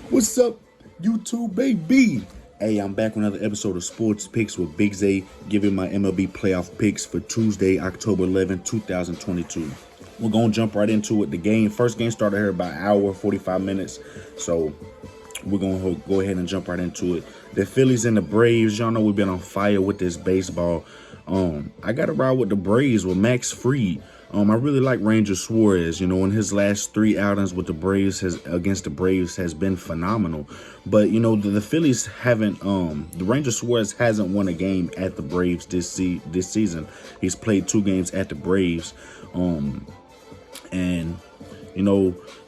What's up, YouTube baby? Hey, I'm back with another episode of Sports Picks with Big Zay, giving my MLB playoff picks for Tuesday, October 11, 2022. We're going to jump right into it. First game started here about an hour, 45 minutes. So we're going to go ahead and jump right into it. The Phillies and the Braves, y'all know we've been on fire with this baseball. I got to ride with the Braves with Max Fried. I really like Ranger Suarez. In his last three outings with the Braves against the Braves has been phenomenal. But the Phillies haven't. The Ranger Suarez hasn't won a game at the Braves this season. He's played two games at the Braves, and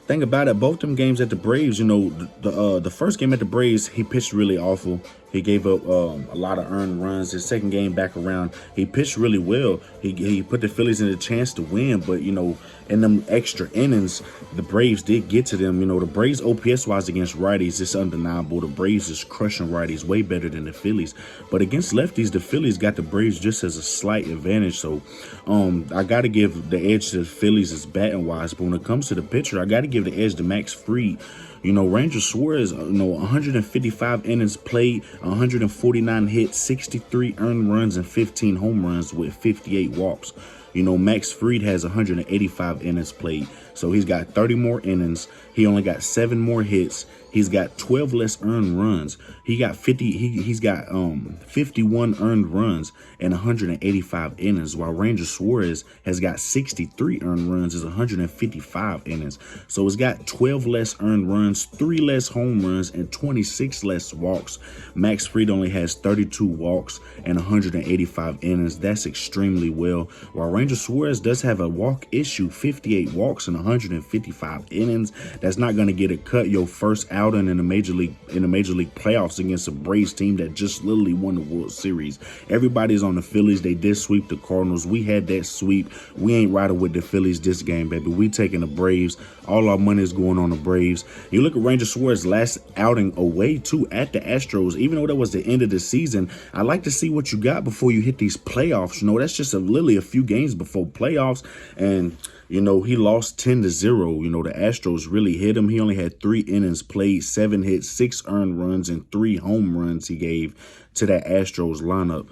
thing about it, both them games at the Braves, the first game at the Braves, he pitched really awful. He gave up a lot of earned runs. His second game back around, he pitched really well. He put the Phillies in a chance to win, but in them extra innings, the Braves did get to them. The Braves OPS wise against righties, it's undeniable. The Braves is crushing righties way better than the Phillies. But against lefties, the Phillies got the Braves just as a slight advantage. So I got to give the edge to the Phillies as batting wise. But when it comes to the pitcher, I got to give the edge to Max Fried. Ranger Suarez, 155 innings played, 149 hits, 63 earned runs, and 15 home runs with 58 walks. Max Fried has 185 innings played, so he's got 30 more innings. He only got 7 more hits. He's got 12 less earned runs. He's got 51 earned runs and 185 innings, while Ranger Suarez has got 63 earned runs is 155 innings. So it's got 12 less earned runs, 3 less home runs, and 26 less walks. Max Fried only has 32 walks and 185 innings. That's extremely well. While Ranger Suarez does have a walk issue, 58 walks and 155 innings. That's not going to get it cut your first outing in the major league playoffs against a Braves team that just literally won the World Series. Everybody's on the Phillies. They did sweep the Cardinals. We had that sweep. We ain't riding with the Phillies this game, baby. We taking the Braves. All our money is going on the Braves. You look at Ranger Suarez last outing away too at the Astros. Even though that was the end of the season, I like to see what you got before you hit these playoffs. That's just literally a few games before playoffs, and he lost 10-0. The Astros really hit him. He only had 3 innings played, 7 hits, 6 earned runs, and 3 home runs he gave to that Astros lineup.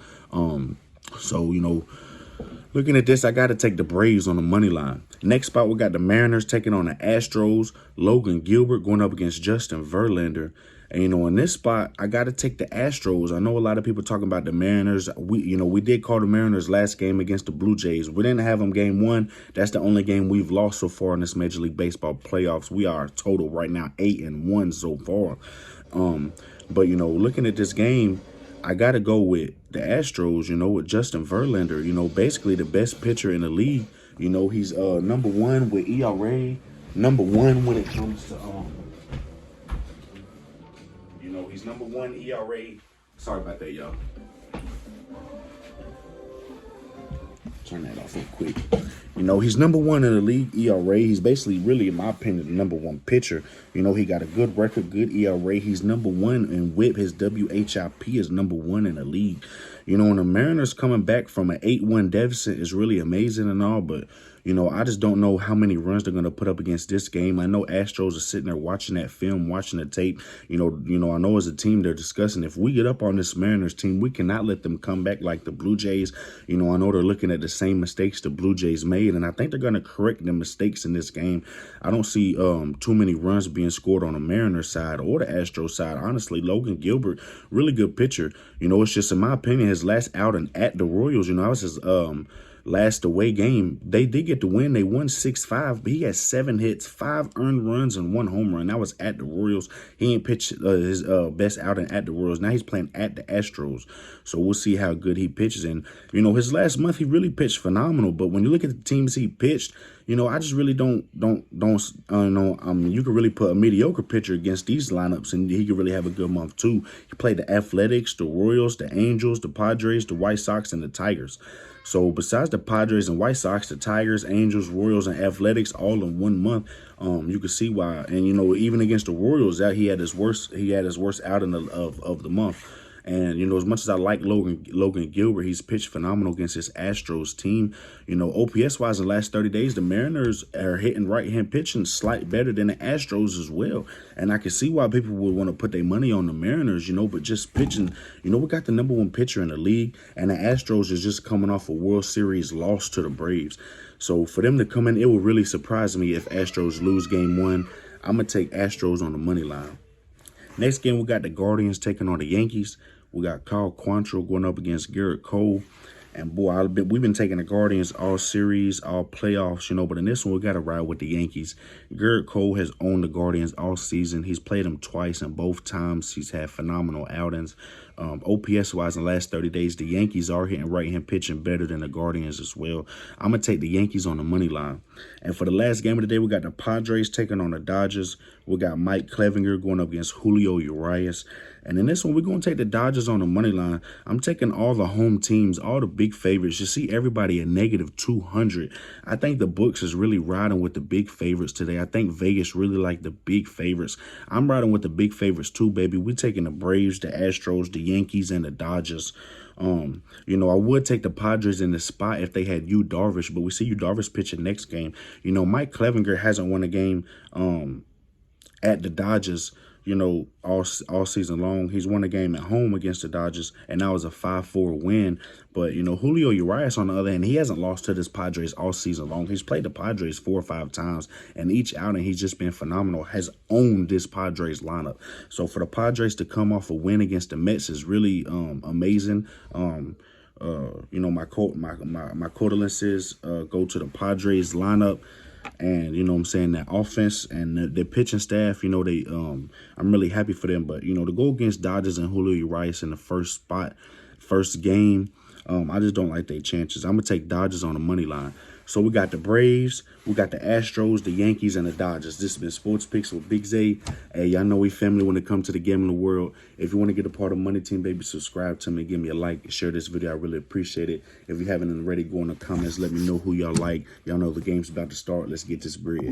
So, looking at this, I got to take the Braves on the money line. Next spot, we got the Mariners taking on the Astros. Logan Gilbert going up against Justin Verlander. And, in this spot, I got to take the Astros. I know a lot of people talking about the Mariners. We did call the Mariners last game against the Blue Jays. We didn't have them game 1. That's the only game we've lost so far in this Major League Baseball playoffs. We are total right now 8-1 so far. But, looking at this game, I got to go with the Astros, with Justin Verlander, basically the best pitcher in the league. He's number 1 with ERA, number 1 when it comes to he's number 1 ERA. Sorry about that, y'all. Turn that off real quick. He's number 1 in the league ERA. He's basically, really, in my opinion, the number 1 pitcher. He got a good record, good ERA. He's number 1 in WHIP. His WHIP is number 1 in the league. And the Mariners coming back from an 8-1 deficit is really amazing and all, but I just don't know how many runs they're going to put up against this game. I know Astros are sitting there watching that film, watching the tape. I know as a team they're discussing, if we get up on this Mariners team, we cannot let them come back like the Blue Jays. I know they're looking at the same mistakes the Blue Jays made, and I think they're going to correct the mistakes in this game. I don't see too many runs being scored on the Mariners side or the Astros side. Honestly, Logan Gilbert, really good pitcher. It's just, in my opinion, his last outing at the Royals, I was his last away game. They did get the win. They won 6-5, but he had 7 hits, 5 earned runs, and 1 home run. That was at the Royals. He ain't pitched his best outing at the Royals. Now he's playing at the Astros, so we'll see how good he pitches. And his last month he really pitched phenomenal. But when you look at the teams he pitched, I just really don't know. You could really put a mediocre pitcher against these lineups, and he could really have a good month too. He played the Athletics, the Royals, the Angels, the Padres, the White Sox, and the Tigers. So besides the Padres and White Sox, the Tigers, Angels, Royals, and Athletics all in 1 month, you can see why. And even against the Royals, he had his worst outing of the month. And, you know, as much as I like Logan Gilbert, he's pitched phenomenal against his Astros team. You know, OPS-wise, in the last 30 days, the Mariners are hitting right-hand pitching slightly better than the Astros as well. And I can see why people would want to put their money on the Mariners, you know, but just pitching, you know, we got the #1 pitcher in the league, and the Astros is just coming off a World Series loss to the Braves. So for them to come in, it would really surprise me if Astros lose game 1. I'm going to take Astros on the money line. Next game, we got the Guardians taking on the Yankees. We got Kyle Quantrill going up against Garrett Cole. And, boy, we've been taking the Guardians all series, all playoffs, you know. But in this one, we got to ride with the Yankees. Garrett Cole has owned the Guardians all season. He's played them twice, and both times he's had phenomenal outings. OPS-wise, in the last 30 days, the Yankees are hitting right-hand pitching better than the Guardians as well. I'm going to take the Yankees on the money line. And for the last game of the day, we got the Padres taking on the Dodgers. We got Mike Clevinger going up against Julio Urias. And in this one, we're going to take the Dodgers on the money line. I'm taking all the home teams, all the big favorites. You see everybody at -200. I think the books is really riding with the big favorites today. I think Vegas really like the big favorites. I'm riding with the big favorites too, baby. We're taking the Braves, the Astros, the Yankees, and the Dodgers. You know, I would take the Padres in the spot if they had Yu Darvish, but we see Yu Darvish pitching next game. You know, Mike Clevinger hasn't won a game at the Dodgers, you know, all season long. He's won a game at home against the Dodgers, and that was a 5-4 win. But, you know, Julio Urias, on the other hand, he hasn't lost to this Padres all season long. He's played the Padres 4 or 5 times, and each outing he's just been phenomenal, has owned this Padres lineup. So for the Padres to come off a win against the Mets is really amazing. You know, my condolences go to the Padres lineup. And, you know what I'm saying, that offense and their pitching staff, you know, they I'm really happy for them. But, you know, to go against Dodgers and Julio Urias in the first game, I just don't like their chances. I'm going to take Dodgers on the money line. So we got the Braves, we got the Astros, the Yankees, and the Dodgers. This has been Sports Picks with Big Zay. Hey, y'all know we family when it comes to the gambling world. If you want to get a part of Money Team, baby, subscribe to me, give me a like, share this video. I really appreciate it. If you haven't already, go in the comments, let me know who y'all like. Y'all know the game's about to start. Let's get this bread.